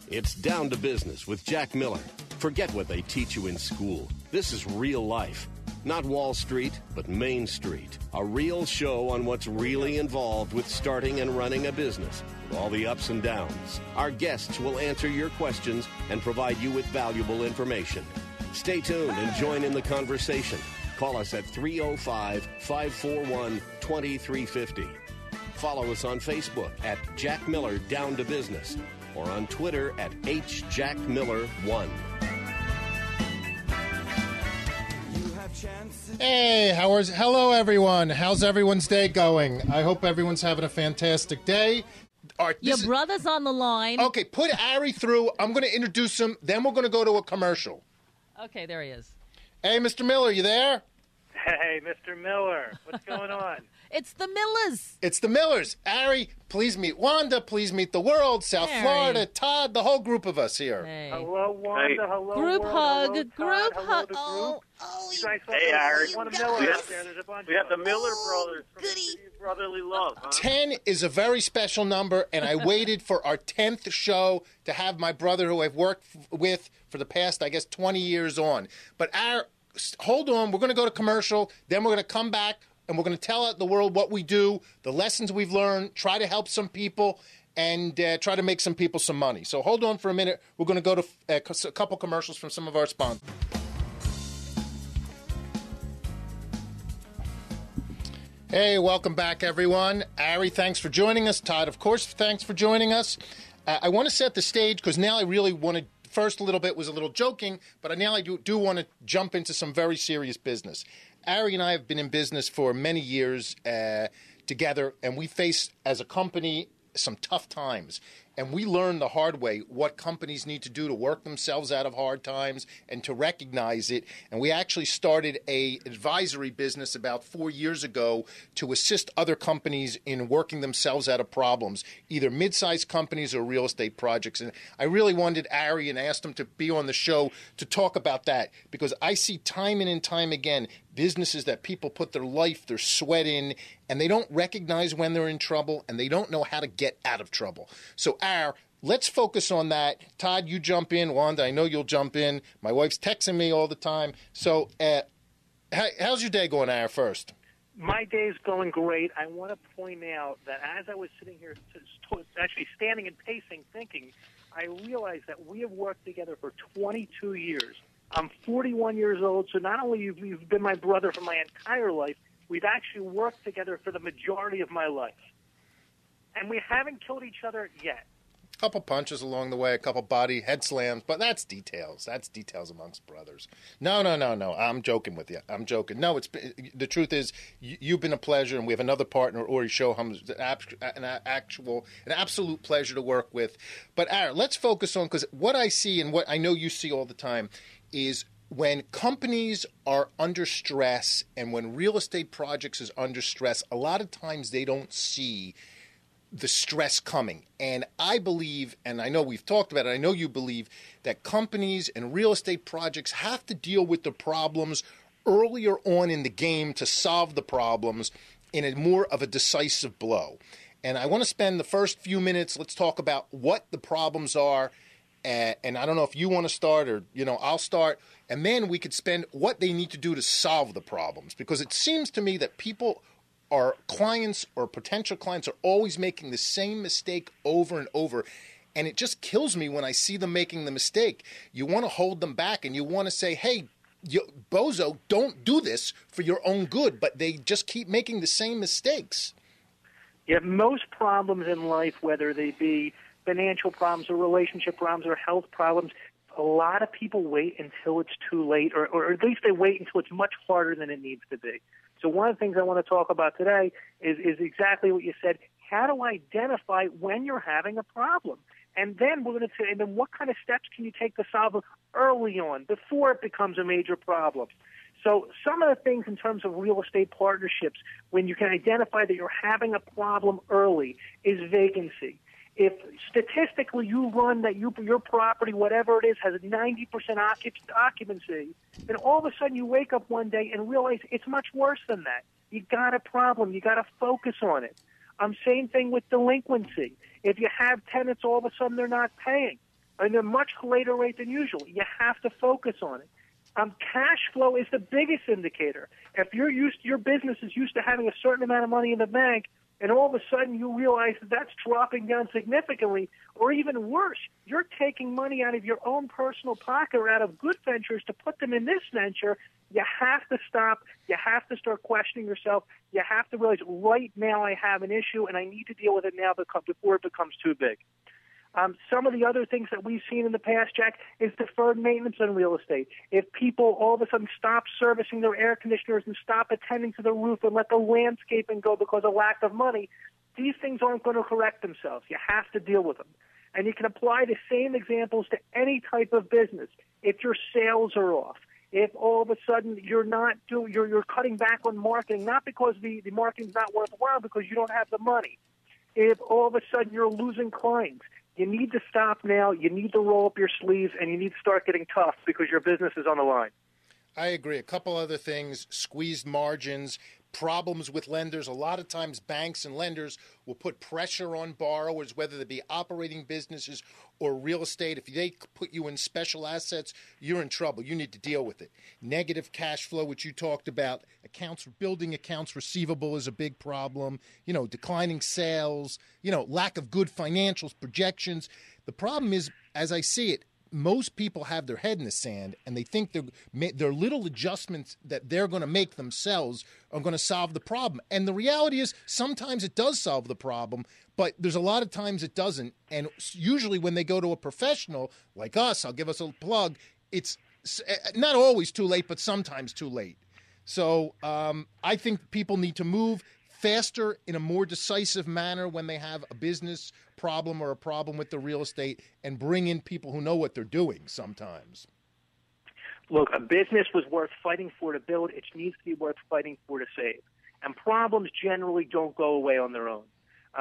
It's Down to Business with Jack Miller. Forget what they teach you in school. This is real life. Not Wall Street, but Main Street. A real show on what's really involved with starting and running a business, with all the ups and downs. Our guests will answer your questions and provide you with valuable information. Stay tuned and join in the conversation. Call us at 305-541-2350. Follow us on Facebook at Jack Miller Down to Business or on Twitter at HJackMiller1. Hey, hello everyone. How's everyone's day going? I hope everyone's having a fantastic day. Your brother's on the line. Okay, put Ari through. I'm going to introduce him. Then we're going to go to a commercial. Okay, there he is. Hey, Mr. Miller, you there? Hey, Mr. Miller. What's going on? It's the Millers. It's the Millers. Ari, please meet Wanda. Please meet the world. South Florida. Todd, the whole group of us here. Hey. Hello, Wanda. Hey. Hello, group world. hug. Hello, Group Todd. hug. Hello, Hey, Ari. One Miller out there. There's a bunch we have the of Miller brothers from Brotherly Love. Huh? 10 is a very special number, and I waited for our 10th show to have my brother, who I've worked with for the past, 20 years on. But hold on. We're going to go to commercial. Then we're going to come back, and we're going to tell the world what we do, the lessons we've learned, try to help some people, and try to make some people some money. So hold on for a minute. We're going to go to a couple commercials from some of our sponsors. Hey, welcome back, everyone. Ari, thanks for joining us. Todd, of course, thanks for joining us. I want to set the stage because now I really want to, first a little bit was a little joking, but now I do want to jump into some very serious business. Ari and I have been in business for many years together, and we face, as a company, some tough times. And we learned the hard way what companies need to do to work themselves out of hard times and to recognize it. And we actually started a advisory business about 4 years ago to assist other companies in working themselves out of problems, either mid-sized companies or real estate projects. And I really wanted Ari and asked him to be on the show to talk about that, because I see time and time again businesses that people put their life, their sweat in, and they don't recognize when they're in trouble, and they don't know how to get out of trouble. So, let's focus on that. Todd, you jump in. Wanda, I know you'll jump in. My wife's texting me all the time. So, how's your day going, first? My day's going great. I want to point out that as I was sitting here, actually standing and pacing, thinking, I realized that we have worked together for 22 years. I'm 41 years old, so not only have you been my brother for my entire life, we've actually worked together for the majority of my life. And we haven't killed each other yet. A couple punches along the way, a couple body head slams, but that's details. That's details amongst brothers. No. I'm joking with you. I'm joking. No, the truth is, you've been a pleasure, and we have another partner, Ari Shoham, an absolute pleasure to work with. But let's focus on, because what I see and what I know you see all the time is when companies are under stress and when real estate projects is under stress, a lot of times they don't see the stress coming. And I believe, and I know we've talked about it, I know you believe, that companies and real estate projects have to deal with the problems earlier on in the game to solve the problems in a more of a decisive blow. And I want to spend the first few minutes, let's talk about what the problems are. And I don't know if you want to start or, I'll start. And then we could spend what they need to do to solve the problems. Because it seems to me that our clients or potential clients are always making the same mistake over and over. And it just kills me when I see them making the mistake. You want to hold them back and you want to say, hey, bozo, don't do this for your own good. But they just keep making the same mistakes. Yeah, most problems in life, whether they be financial problems or relationship problems or health problems, a lot of people wait until it's too late, or at least they wait until it's much harder than it needs to be. So one of the things I want to talk about today is exactly what you said. How to identify when you're having a problem. And then we're going to say, and then what kind of steps can you take to solve it early on, before it becomes a major problem? So some of the things in terms of real estate partnerships, when you can identify that you're having a problem early, is vacancy. If statistically you run that your property, whatever it is, has a 90% occupancy, then all of a sudden you wake up one day and realize it's much worse than that. You got a problem. You got to focus on it. Same thing with delinquency. If you have tenants, all of a sudden they're not paying. at a much later rate than usual. You have to focus on it. Cash flow is the biggest indicator. If your business is used to having a certain amount of money in the bank, and all of a sudden you realize that that's dropping down significantly, or even worse, you're taking money out of your own personal pocket or out of good ventures to put them in this venture, you have to stop. You have to start questioning yourself. You have to realize right now I have an issue and I need to deal with it now before it becomes too big. Some of the other things that we've seen in the past, Jack, is deferred maintenance on real estate. If people all of a sudden stop servicing their air conditioners and stop attending to the roof and let the landscaping go because of lack of money, these things aren't going to correct themselves. You have to deal with them. And you can apply the same examples to any type of business. If your sales are off, if all of a sudden you're cutting back on marketing, not because the marketing's not worthwhile, because you don't have the money. If all of a sudden you're losing clients, you need to stop now. You need to roll up your sleeves, and you need to start getting tough because your business is on the line. I agree. A couple other things: squeezed margins, problems with lenders. A lot of times banks and lenders will put pressure on borrowers, whether they be operating businesses or real estate. If they put you in special assets, you're in trouble. You need to deal with it. Negative cash flow, which you talked about. Building accounts receivable is a big problem. Declining sales, lack of good financial projections. The problem is, as I see it, most people have their head in the sand and they think their little adjustments that they're going to make themselves are going to solve the problem. And the reality is sometimes it does solve the problem, but there's a lot of times it doesn't. And usually when they go to a professional like us, I'll give us a plug, it's not always too late, but sometimes too late. So I think people need to move faster in a more decisive manner when they have a business problem or a problem with the real estate, and bring in people who know what they're doing sometimes. Look, a business was worth fighting for to build. It needs to be worth fighting for to save. And problems generally don't go away on their own.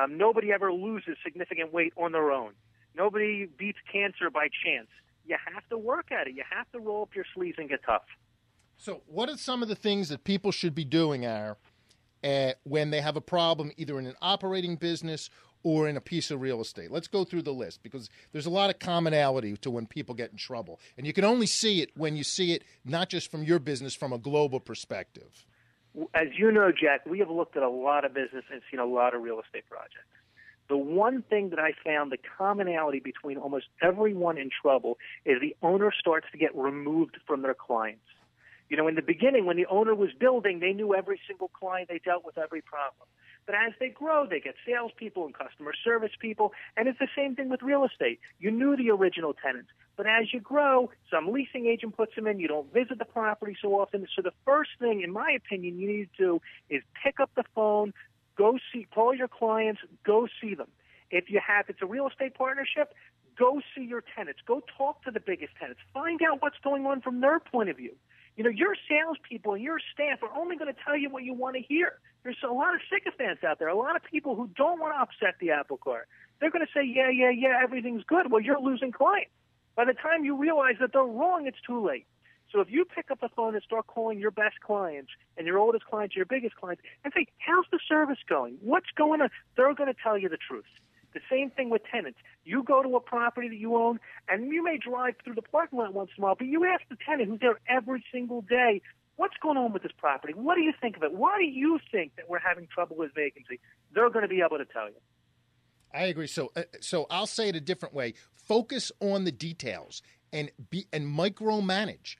Nobody ever loses significant weight on their own. Nobody beats cancer by chance. You have to work at it. You have to roll up your sleeves and get tough. So what are some of the things that people should be doing, Ari, when they have a problem either in an operating business or in a piece of real estate? Let's go through the list, because there's a lot of commonality to when people get in trouble. And you can only see it when you see it not just from your business, from a global perspective. As you know, Jack, we have looked at a lot of business and seen a lot of real estate projects. The one thing that I found, the commonality between almost everyone in trouble, is the owner starts to get removed from their clients. In the beginning, when the owner was building, they knew every single client. They dealt with every problem. But as they grow, they get salespeople and customer service people, and it's the same thing with real estate. You knew the original tenants, but as you grow, some leasing agent puts them in. You don't visit the property so often. So the first thing, in my opinion, you need to do is pick up the phone, call your clients, go see them. If it's a real estate partnership, go see your tenants. Go talk to the biggest tenants. Find out what's going on from their point of view. Your salespeople and your staff are only going to tell you what you want to hear. There's a lot of sycophants out there, a lot of people who don't want to upset the apple cart. They're going to say, yeah, everything's good. Well, you're losing clients. By the time you realize that they're wrong, it's too late. So if you pick up the phone and start calling your best clients and your oldest clients, your biggest clients, and say, how's the service going? What's going on? They're going to tell you the truth. The same thing with tenants. You go to a property that you own, and you may drive through the parking lot once in a while, but you ask the tenant who's there every single day, what's going on with this property? What do you think of it? Why do you think that we're having trouble with vacancy? They're going to be able to tell you. I agree. So I'll say it a different way. Focus on the details and micromanage.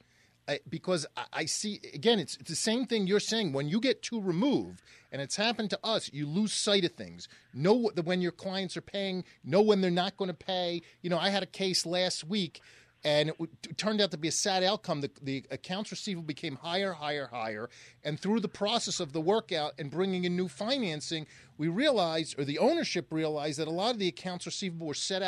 Because I see, again, it's the same thing you're saying. When you get too removed, and it's happened to us, you lose sight of things. Know when your clients are paying, know when they're not going to pay. I had a case last week, and it turned out to be a sad outcome. The accounts receivable became higher, and through the process of the workout and bringing in new financing, we realized, or the ownership realized, that a lot of the accounts receivable were sent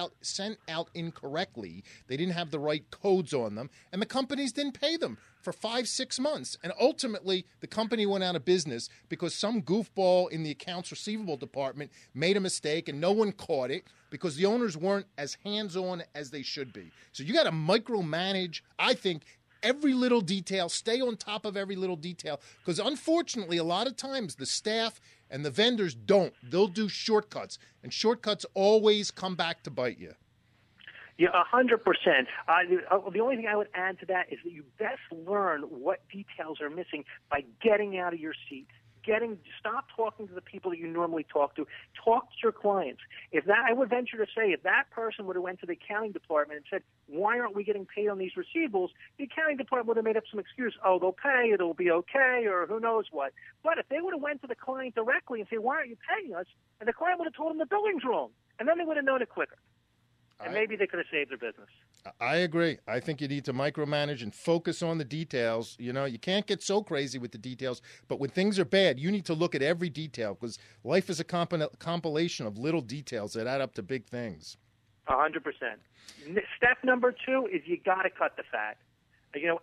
out incorrectly. They didn't have the right codes on them, and the companies didn't pay them for 5-6 months. And ultimately, the company went out of business because some goofball in the accounts receivable department made a mistake, and no one caught it because the owners weren't as hands-on as they should be. So you got to micromanage, I think, every little detail, stay on top of every little detail, because unfortunately, a lot of times the staff and the vendors don't. They'll do shortcuts, and shortcuts always come back to bite you. Yeah, 100%. The only thing I would add to that is that you best learn what details are missing by getting out of your seat. Stop talking to the people that you normally talk to. Talk to your clients. I would venture to say, if that person would have went to the accounting department and said, "Why aren't we getting paid on these receivables?" the accounting department would have made up some excuse. "Oh, they'll pay. It'll be okay," or who knows what. But if they would have went to the client directly and said, "Why aren't you paying us?" and the client would have told them the billing's wrong, and then they would have known it quicker. And maybe they could have saved their business. I agree. I think you need to micromanage and focus on the details. You can't get so crazy with the details, but when things are bad, you need to look at every detail because life is a compilation of little details that add up to big things. 100%. Step number 2 is you got to cut the fat.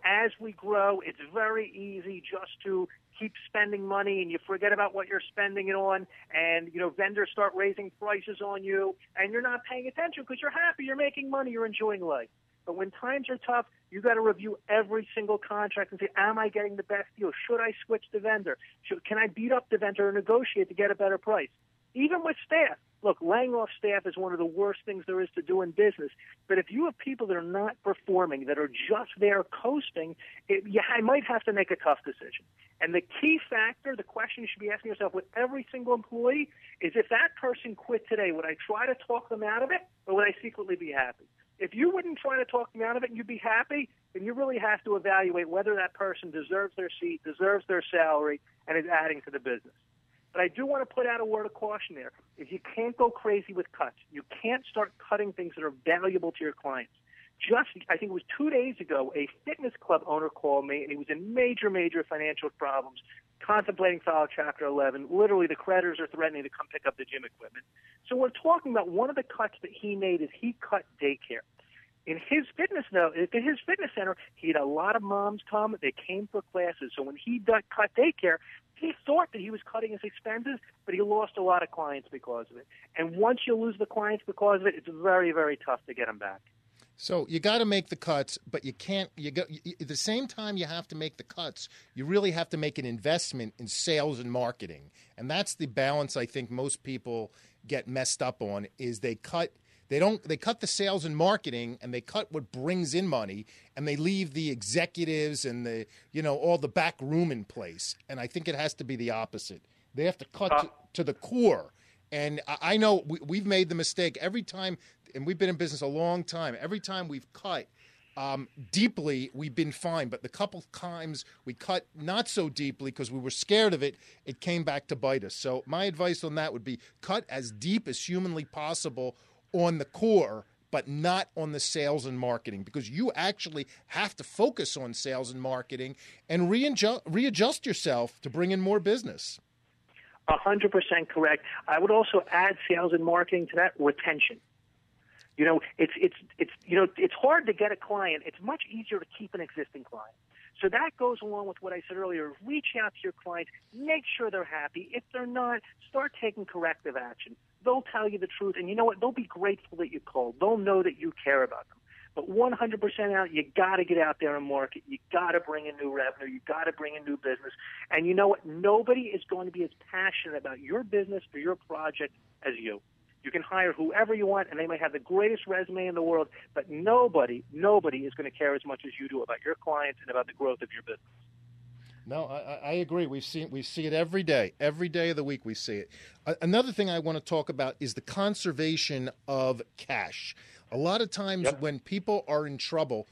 As we grow, it's very easy just to keep spending money and you forget about what you're spending it on, and vendors start raising prices on you and you're not paying attention because you're happy, you're making money, you're enjoying life. But when times are tough, you got to review every single contract and say, am I getting the best deal? Should I switch the vendor? Can I beat up the vendor or negotiate to get a better price? Even with staff. Look, laying off staff is one of the worst things there is to do in business. But if you have people that are not performing, that are just there coasting, I might have to make a tough decision. And the key factor, the question you should be asking yourself with every single employee is, if that person quit today, would I try to talk them out of it, or would I secretly be happy? If you wouldn't try to talk them out of it and you'd be happy, then you really have to evaluate whether that person deserves their seat, deserves their salary, and is adding to the business. But I do want to put out a word of caution there. If you can't go crazy with cuts, you can't start cutting things that are valuable to your clients. I think it was 2 days ago, a fitness club owner called me, and he was in major, major financial problems, contemplating filing Chapter 11. Literally, the creditors are threatening to come pick up the gym equipment. So we're talking about one of the cuts that he made is he cut daycare. In his fitness center, he had a lot of moms come. They came for classes. So when he cut daycare, he thought that he was cutting his expenses, but he lost a lot of clients because of it. And once you lose the clients because of it, it's very, very tough to get them back. So you got to make the cuts, but you can't. At the same time you have to make the cuts, you really have to make an investment in sales and marketing, and that's the balance I think most people get messed up on. Is they cut the sales and marketing, and they cut what brings in money, and they leave the executives and all the back room in place. And I think it has to be the opposite. They have to cut to the core. And I know we've made the mistake every time, and we've been in business a long time. Every time we've cut deeply, we've been fine. But the couple times we cut not so deeply because we were scared of it, it came back to bite us. So my advice on that would be cut as deep as humanly possible on the core, but not on the sales and marketing, because you actually have to focus on sales and marketing and readjust yourself to bring in more business. 100% correct. I would also add sales and marketing to that, retention. It's hard to get a client. It's much easier to keep an existing client. So that goes along with what I said earlier. Reach out to your clients. Make sure they're happy. If they're not, start taking corrective action. They'll tell you the truth, and you know what? They'll be grateful that you called. They'll know that you care about them. But 100% out, you got to get out there and market. You got to bring in new revenue. You got to bring in new business. And you know what? Nobody is going to be as passionate about your business or your project as you. You can hire whoever you want, and they may have the greatest resume in the world, but nobody is going to care as much as you do about your clients and about the growth of your business. No, I agree. We see it every day. Every day of the week we see it. Another thing I want to talk about is the conservation of cash. A lot of times when people are in trouble,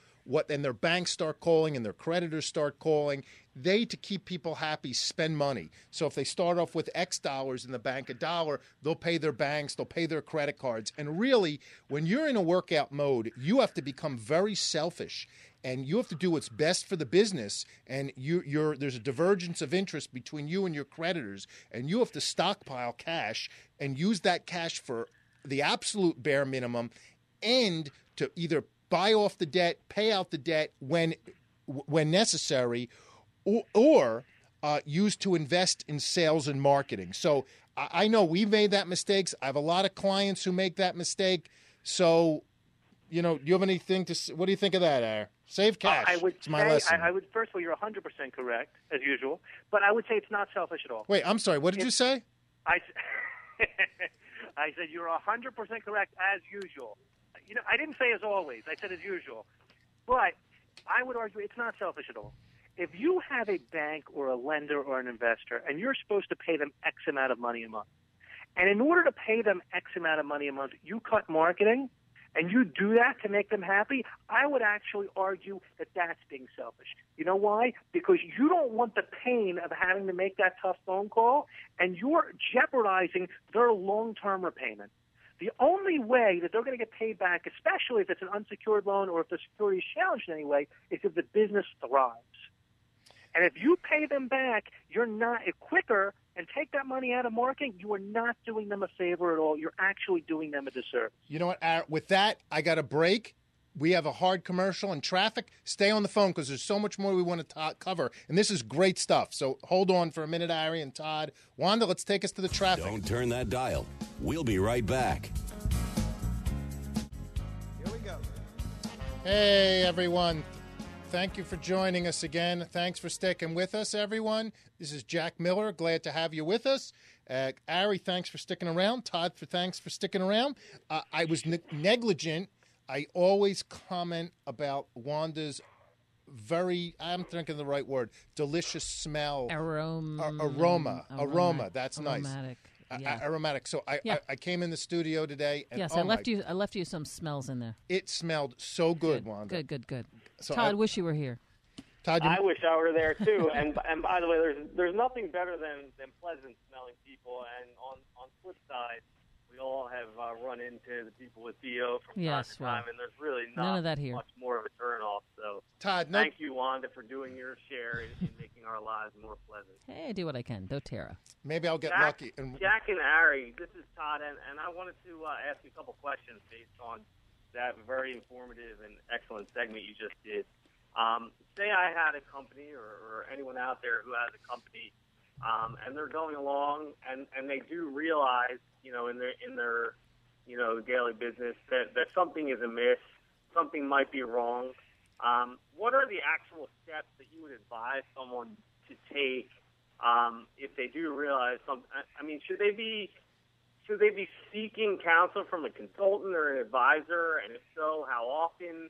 and their banks start calling and their creditors start calling, they, to keep people happy, spend money. So if they start off with X dollars in the bank, $1, they'll pay their banks, they'll pay their credit cards. And really, when you're in a workout mode, you have to become very selfish. And you have to do what's best for the business, and there's a divergence of interest between you and your creditors, and you have to stockpile cash and use that cash for the absolute bare minimum, and to either buy off the debt, pay out the debt when necessary, or use to invest in sales and marketing. So I know we've made that mistake. I have a lot of clients who make that mistake. So, do you have anything to? What do you think of that, Ari? Save cash. It's my lesson. First of all, you're 100% correct, as usual. But I would say it's not selfish at all. Wait, I'm sorry. What did you say? I said you're 100% correct, as usual. I didn't say as always. I said as usual. But I would argue it's not selfish at all. If you have a bank or a lender or an investor and you're supposed to pay them X amount of money a month, and in order to pay them X amount of money a month, you cut marketing, and you do that to make them happy, I would actually argue that that's being selfish. You know why? Because you don't want the pain of having to make that tough phone call, and you're jeopardizing their long-term repayment. The only way that they're going to get paid back, especially if it's an unsecured loan or if the security is challenged in any way, is if the business thrives. And if you pay them back, you're not quicker and take that money out of marketing, you are not doing them a favor at all. You're actually doing them a disservice. You know what? With that, I got a break. We have a hard commercial and traffic. Stay on the phone because there's so much more we want to cover. And this is great stuff. So hold on for a minute, Ari and Todd. Wanda, let's take us to the traffic. Don't turn that dial. We'll be right back. Here we go. Hey, everyone. Thank you for joining us again. Thanks for sticking with us, everyone. This is Jack Miller. Glad to have you with us. Ari, thanks for sticking around. Todd, thanks for sticking around. I was negligent. I always comment about Wanda's I'm thinking the right word, delicious smell. Aroma. That's aromatic. Nice. Yeah. Aromatic. So I came in the studio today. And, yes, I left you some smells in there. It smelled so good, Wanda. Good. So Todd, wish you were here. Todd, I wish I were there too. and by the way, there's nothing better than pleasant smelling people. And on flip side, we all have run into the people with BO from time to time, and there's really none of that here. Much more of a turnoff. So Todd, thank you, Wanda, for doing your share in making our lives more pleasant. Hey, I do what I can. doTERRA. Maybe I'll get lucky. Jack and Ari, this is Todd, and I wanted to ask you a couple questions based on that very informative and excellent segment you just did. Say I had a company or anyone out there who has a company, and they're going along, and they do realize, in their daily business that something is amiss, something might be wrong. What are the actual steps that you would advise someone to take if they do realize something? I mean, should they be seeking counsel from a consultant or an advisor? And if so, how often?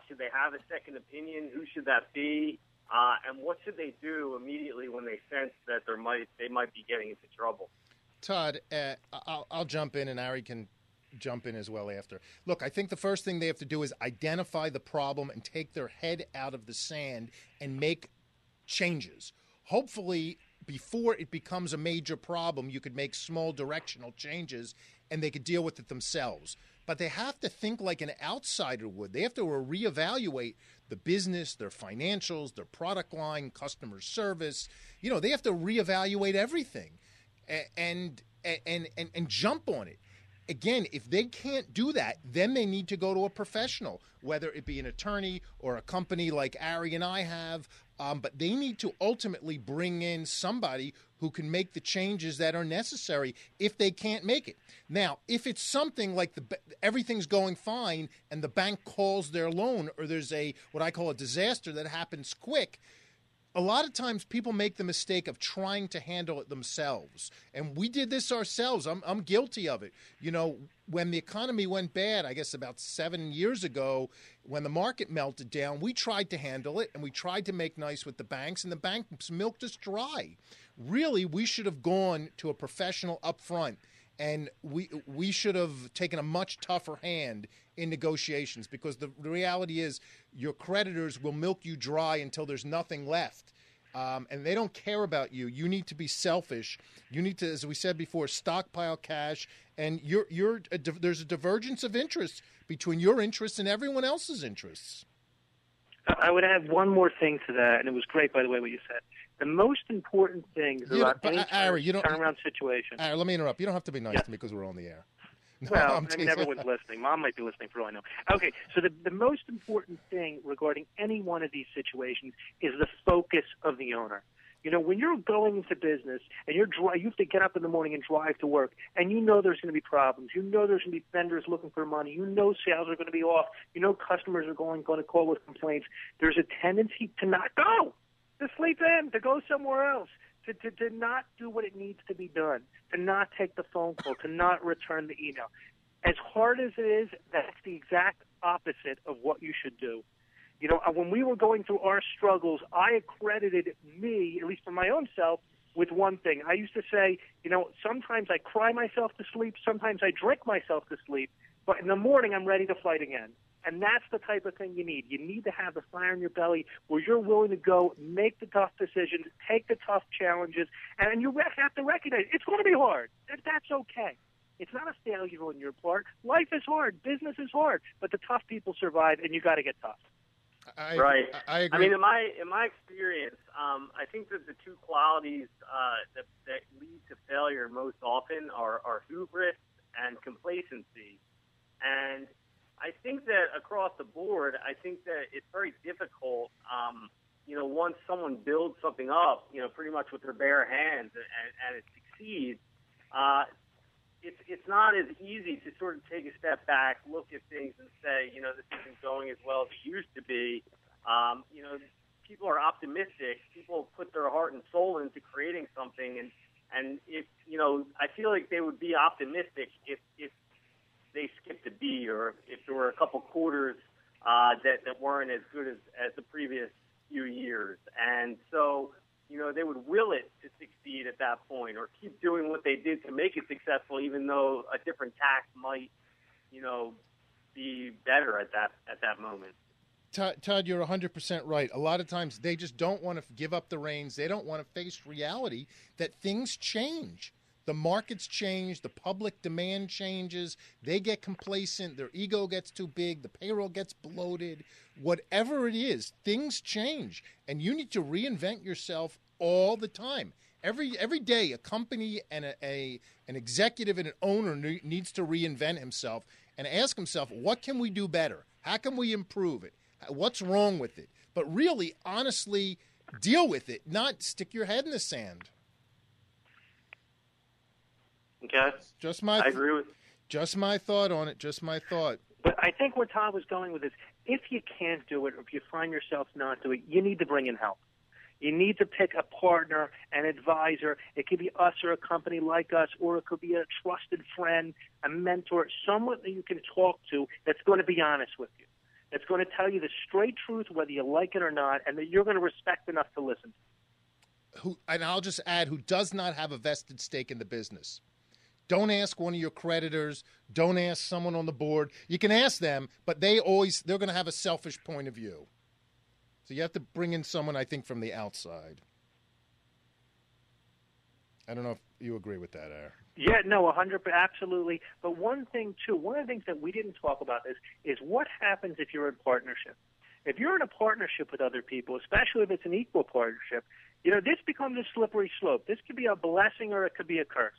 Should they have a second opinion? Who should that be? And what should they do immediately when they sense that they might be getting into trouble? Todd, I'll jump in, and Ari can jump in as well after. Look, I think the first thing they have to do is identify the problem and take their head out of the sand and make changes. Hopefully, before it becomes a major problem, you could make small directional changes and they could deal with it themselves. But they have to think like an outsider would. They have to reevaluate the business, their financials, their product line, customer service. They have to reevaluate everything and jump on it. Again, if they can't do that, then they need to go to a professional, whether it be an attorney or a company like Ari and I have. But they need to ultimately bring in somebody who can make the changes that are necessary if they can't make it. Now, if it's something like everything's going fine and the bank calls their loan, or there's what I call a disaster that happens quick, a lot of times people make the mistake of trying to handle it themselves. And we did this ourselves. I'm guilty of it. When the economy went bad, I guess about 7 years ago, when the market melted down, we tried to handle it and we tried to make nice with the banks, and the banks milked us dry. Really, we should have gone to a professional up front, and we should have taken a much tougher hand in negotiations, because the reality is your creditors will milk you dry until there's nothing left. And they don't care about you. You need to be selfish. You need to, as we said before, stockpile cash. And there's a divergence of interest between your interests and everyone else's interests. I would add one more thing to that, and it was great, by the way, what you said. The most important thing about any turnaround situation. Ari, let me interrupt. You don't have to be nice to me because we're on the air. No, well, everyone's listening. Mom might be listening for all I know. Okay, so the most important thing regarding any one of these situations is the focus of the owner. When you're going into business and you have to get up in the morning and drive to work, and there's going to be problems. There's going to be vendors looking for money. Sales are going to be off. Customers are going to call with complaints. There's a tendency to not go, to sleep in, to go somewhere else. To not do what it needs to be done, to not take the phone call, to not return the email. As hard as it is, that's the exact opposite of what you should do. You know, when we were going through our struggles, I accredited me, at least for my own self, with one thing. I used to say, you know, sometimes I cry myself to sleep, sometimes I drink myself to sleep, but in the morning I'm ready to fight again. And that's the type of thing you need. You need to have the fire in your belly where you're willing to go, make the tough decisions, take the tough challenges, and you have to recognize it's going to be hard. That's okay. It's not a failure on your part. Life is hard. Business is hard. But the tough people survive, and you got to get tough. I agree. I mean, in my experience, I think that the two qualities that lead to failure most often are hubris and complacency. And I think that across the board, I think that it's very difficult, you know, once someone builds something up, you know, pretty much with their bare hands and it succeeds, it's not as easy to sort of take a step back, look at things and say, you know, this isn't going as well as it used to be. You know, people are optimistic. People put their heart and soul into creating something. And if, you know, I feel like they would be optimistic if they skipped a beat or if there were a couple quarters that weren't as good as the previous few years. And so, you know, they would will it to succeed at that point or keep doing what they did to make it successful, even though a different tack might, you know, be better at that moment. Todd, you're 100% right. A lot of times they just don't want to give up the reins. They don't want to face reality that things change. The markets change. The public demand changes. They get complacent. Their ego gets too big. The payroll gets bloated. Whatever it is, things change. And you need to reinvent yourself all the time. Every day, a company and an executive and an owner needs to reinvent himself and ask himself, what can we do better? How can we improve it? What's wrong with it? But really, honestly, deal with it, not stick your head in the sand. Okay. I agree with. Just my thought on it. Just my thought. But I think where Todd was going with this, if you can't do it, or if you find yourself not doing it, you need to bring in help. You need to pick a partner, an advisor. It could be us or a company like us, or it could be a trusted friend, a mentor, someone that you can talk to that's going to be honest with you, that's going to tell you the straight truth, whether you like it or not, and that you're going to respect enough to listen to. And I'll just add, who does not have a vested stake in the business. Don't ask one of your creditors. Don't ask someone on the board. You can ask them, but they're going to have a selfish point of view. So you have to bring in someone, I think, from the outside. I don't know if you agree with that, Ari. Yeah, no, 100%, absolutely. But one thing, too, one of the things that we didn't talk about is what happens if you're in partnership. If you're in a partnership with other people, especially if it's an equal partnership, you know, this becomes a slippery slope. This could be a blessing or it could be a curse.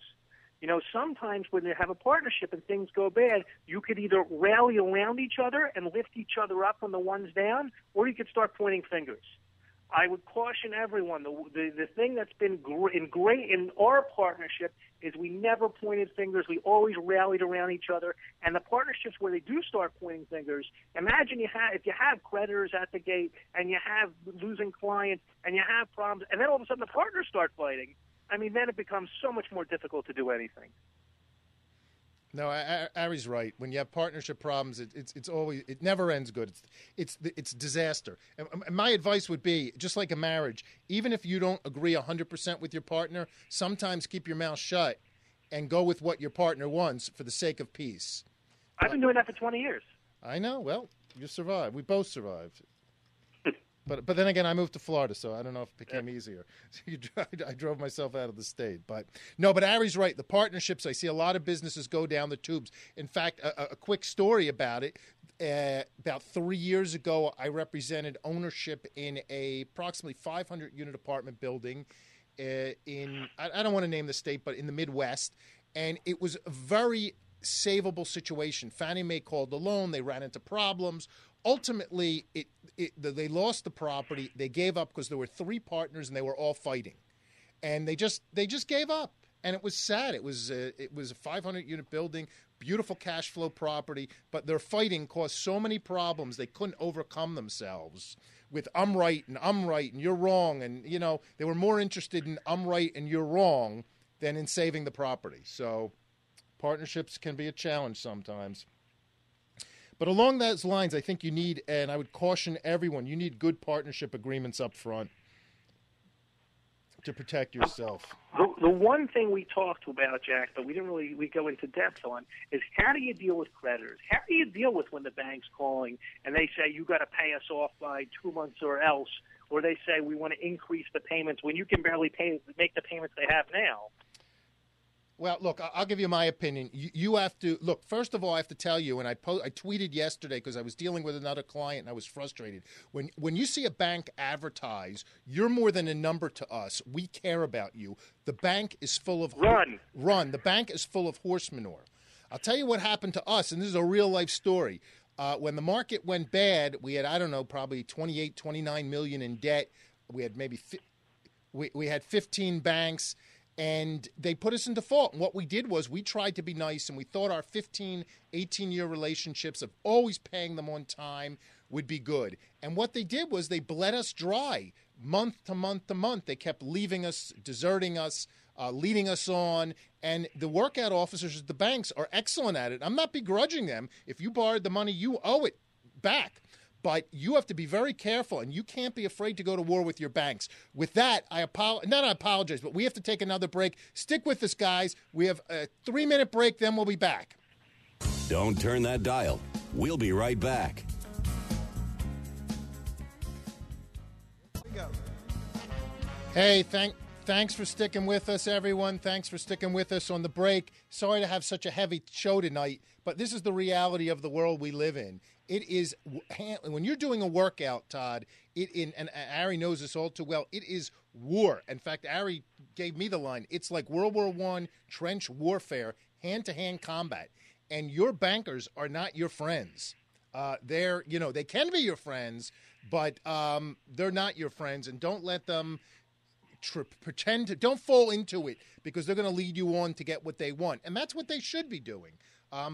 You know, sometimes when you have a partnership and things go bad, you could either rally around each other and lift each other up when the one's down, or you could start pointing fingers. I would caution everyone, the thing that's been great in our partnership is we never pointed fingers. We always rallied around each other. And the partnerships where they do start pointing fingers, imagine if you have creditors at the gate and you have losing clients and you have problems, and then all of a sudden the partners start fighting. I mean, then it becomes so much more difficult to do anything. No, Ari's right. When you have partnership problems, it never ends good. It's disaster. And my advice would be, just like a marriage, even if you don't agree 100% with your partner, sometimes keep your mouth shut and go with what your partner wants for the sake of peace. I've been doing that for 20 years. I know. Well, you survived. We both survived. But then again, I moved to Florida, so I don't know if it became easier. I drove myself out of the state. But Ari's right. The partnerships, I see a lot of businesses go down the tubes. In fact, a quick story about it. About 3 years ago, I represented ownership in a approximately 500-unit apartment building in, I don't want to name the state, but in the Midwest. And it was a very savable situation. Fannie Mae called the loan. They ran into problems. Ultimately, they lost the property. They gave up because there were three partners and they were all fighting, and they just gave up. And it was sad. It was a 500-unit building, beautiful cash flow property, but their fighting caused so many problems they couldn't overcome themselves with I'm right and you're wrong, and you know they were more interested in I'm right and you're wrong than in saving the property. So Partnerships can be a challenge sometimes. But along those lines, I think you need, and I would caution everyone, you need good partnership agreements up front to protect yourself. The one thing we talked about, Jack, but we didn't really go into depth on, is how do you deal with creditors? How do you deal with when the bank's calling and they say you got to pay us off by 2 months or else, or they say we want to increase the payments when you can barely make the payments they have now? Well, look, I'll give you my opinion. You have to look. First of all, I have to tell you, and I tweeted yesterday because I was dealing with another client and I was frustrated. When you see a bank advertise, you're more than a number to us. We care about you. The bank is full of run. The bank is full of horse manure. I'll tell you what happened to us, and this is a real life story. When the market went bad, we had probably 28, 29 million in debt. We had maybe we had 15 banks. And they put us in default. And what we did was we tried to be nice, and we thought our 15, 18-year relationships of always paying them on time would be good. And what they did was they bled us dry month to month to month. They kept leaving us, deserting us, leading us on. And the workout officers at the banks are excellent at it. I'm not begrudging them. If you borrowed the money, you owe it back. But you have to be very careful, and you can't be afraid to go to war with your banks. With that, I apologize, but we have to take another break. Stick with us, guys. We have a 3-minute break, then we'll be back. Don't turn that dial. We'll be right back. Hey, thanks for sticking with us, everyone. Thanks for sticking with us on the break. Sorry to have such a heavy show tonight, but this is the reality of the world we live in. It is, when you're doing a workout, Todd, and Ari knows this all too well, it is war. In fact, Ari gave me the line, it's like World War I trench warfare, hand-to-hand combat. And your bankers are not your friends. They can be your friends, but they're not your friends. And don't let them don't fall into it, because they're going to lead you on to get what they want. And that's what they should be doing.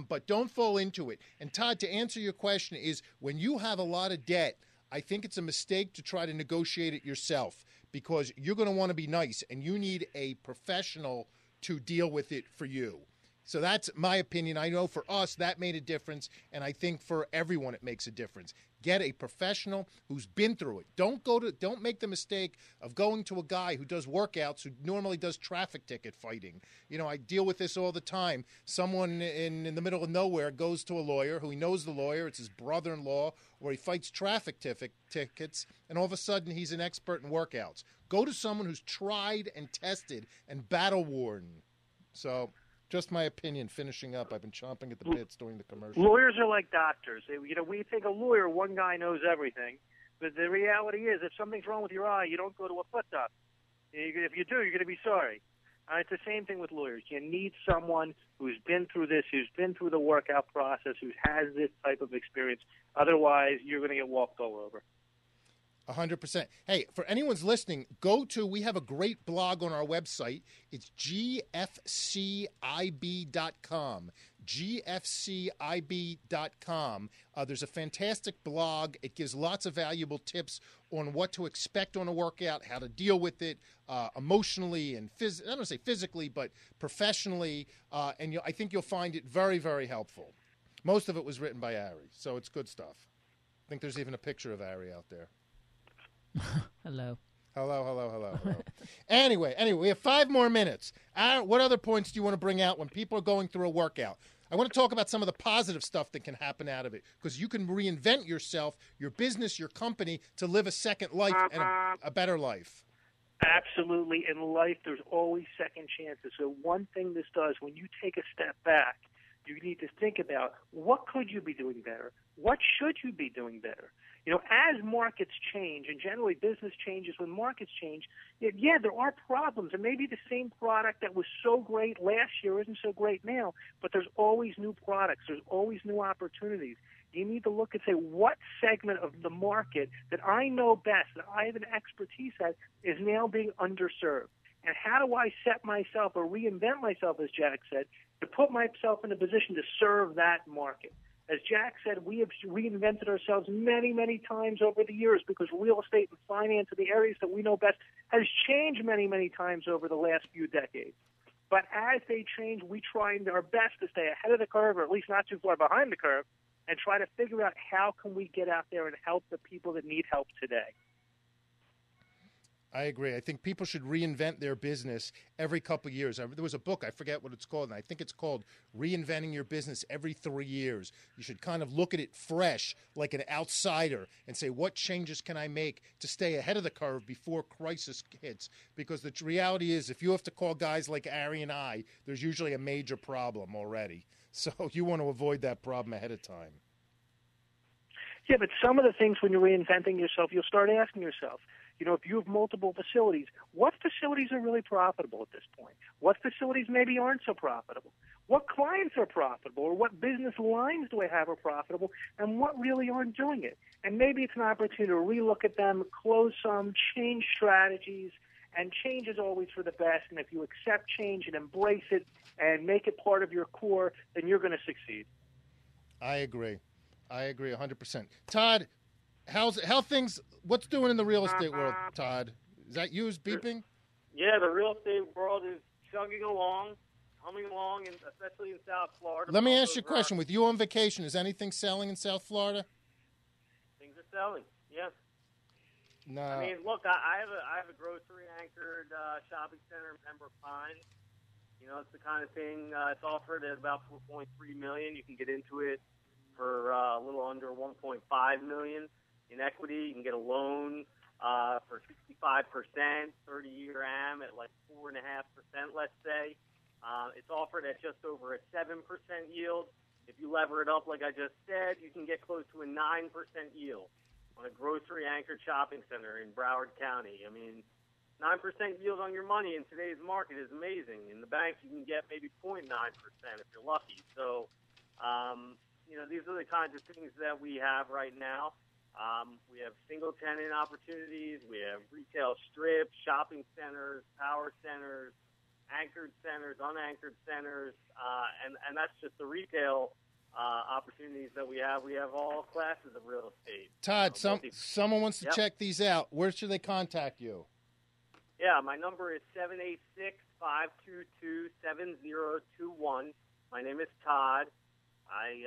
But don't fall into it. And Todd, to answer your question is, when you have a lot of debt, I think it's a mistake to try to negotiate it yourself, because you're going to want to be nice, and you need a professional to deal with it for you. So that's my opinion. I know for us that made a difference, and I think for everyone it makes a difference. Get a professional who's been through it. Don't make the mistake of going to a guy who does workouts, who normally does traffic ticket fighting. I deal with this all the time. Someone in the middle of nowhere goes to a lawyer who he knows the lawyer, it's his brother-in-law, or he fights traffic tickets, and all of a sudden he's an expert in workouts. Go to someone who's tried and tested and battle-worn. So just my opinion, finishing up. I've been chomping at the bits during the commercial. Lawyers are like doctors. We think a lawyer, one guy knows everything. But the reality is, if something's wrong with your eye, you don't go to a foot doctor. If you do, you're going to be sorry. It's the same thing with lawyers. You need someone who's been through this, who's been through the workout process, who has this type of experience. Otherwise, you're going to get walked all over. 100%. Hey, for anyone's listening, we have a great blog on our website. It's gfcib.com. gfcib.com. There's a fantastic blog. It gives lots of valuable tips on what to expect on a workout, how to deal with it emotionally and I don't want to say physically, but professionally. And I think you'll find it very, very helpful. Most of it was written by Ari, so it's good stuff. I think there's even a picture of Ari out there. Hello. Anyway, we have 5 more minutes. What other points do you want to bring out when people are going through a workout? I want to talk about some of the positive stuff that can happen out of it, because you can reinvent yourself, your business, your company, to live a second life and a better life. Absolutely. In life, there's always second chances. So one thing this does, when you take a step back, you need to think about, what could you be doing better? What should you be doing better? As markets change, and generally business changes when markets change, yeah, there are problems. And maybe the same product that was so great last year isn't so great now, but there's always new products. There's always new opportunities. You need to look and say, what segment of the market that I know best, that I have an expertise at, is now being underserved? And how do I set myself or reinvent myself, as Jack said, to put myself in a position to serve that market? As Jack said, we have reinvented ourselves many, many times over the years, because real estate and finance are the areas that we know best has changed many, many times over the last few decades. But as they change, we try our best to stay ahead of the curve, or at least not too far behind the curve, and try to figure out how can we get out there and help the people that need help today. I agree. I think people should reinvent their business every couple of years. There was a book, I forget what it's called, and I think it's called Reinventing Your Business Every 3 Years. You should kind of look at it fresh, like an outsider, and say, what changes can I make to stay ahead of the curve before crisis hits? Because the reality is, if you have to call guys like Ari and I, there's usually a major problem already. So you want to avoid that problem ahead of time. Yeah, but some of the things when you're reinventing yourself, you'll start asking yourself, if you have multiple facilities, what facilities are really profitable at this point? What facilities maybe aren't so profitable? What clients are profitable, or what business lines do I have are profitable, and what really aren't doing it? And maybe it's an opportunity to relook at them, close some, change strategies, and change is always for the best. And if you accept change and embrace it and make it part of your core, then you're going to succeed. I agree 100%. Todd, what's doing in the real estate world, Todd? Is that you beeping? Yeah, the real estate world is chugging along, humming along, and especially in South Florida. Let me ask you a question. With you on vacation, is anything selling in South Florida? Things are selling, yes. No. I mean, look, I have a grocery-anchored shopping center in Pembroke Pines. It's the kind of thing, it's offered at about $4.3 million. You can get into it for a little under $1.5 million. In equity, you can get a loan for 65%, 30-year AM at like 4.5%, let's say. It's offered at just over a 7% yield. If you lever it up, like I just said, you can get close to a 9% yield on a grocery-anchored shopping center in Broward County. I mean, 9% yield on your money in today's market is amazing. In the bank, you can get maybe 0.9% if you're lucky. So, these are the kinds of things that we have right now. We have single-tenant opportunities. We have retail strips, shopping centers, power centers, anchored centers, unanchored centers, and that's just the retail opportunities that we have. We have all classes of real estate. Todd, someone wants to check these out. Where should they contact you? Yeah, my number is 786-522-7021. My name is Todd. I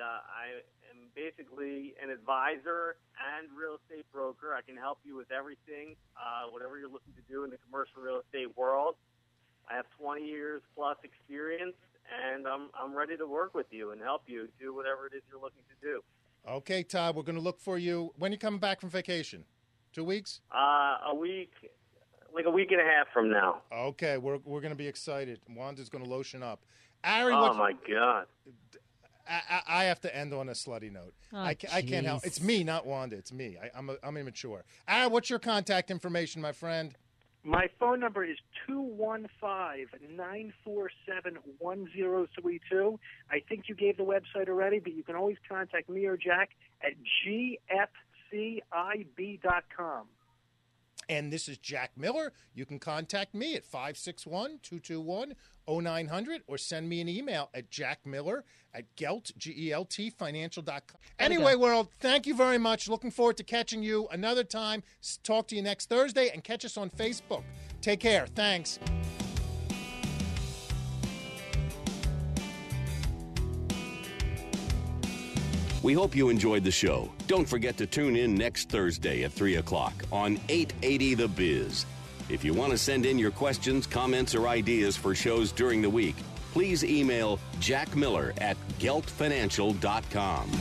am basically an advisor and real estate broker. I can help you with everything, whatever you're looking to do in the commercial real estate world. I have 20 years plus experience, and I'm ready to work with you and help you do whatever it is you're looking to do. Okay, Todd, we're going to look for you. When are you coming back from vacation? 2 weeks? A week, like a week and a half from now. Okay, we're going to be excited. Wanda's going to lotion up. Ari, my God. I have to end on a slutty note. Oh, I can't help. It's me, not Wanda. It's me. I'm immature. Ari, what's your contact information, my friend? My phone number is 215-947-1032. I think you gave the website already, but you can always contact me or Jack at gfcib.com. And this is Jack Miller. You can contact me at 561-221-0900 or send me an email at jackmiller@geltfinancial.com. Anyway, world, thank you very much. Looking forward to catching you another time. Talk to you next Thursday and catch us on Facebook. Take care. Thanks. We hope you enjoyed the show. Don't forget to tune in next Thursday at 3 o'clock on 880 The Biz. If you want to send in your questions, comments, or ideas for shows during the week, please email jackmiller@geltfinancial.com.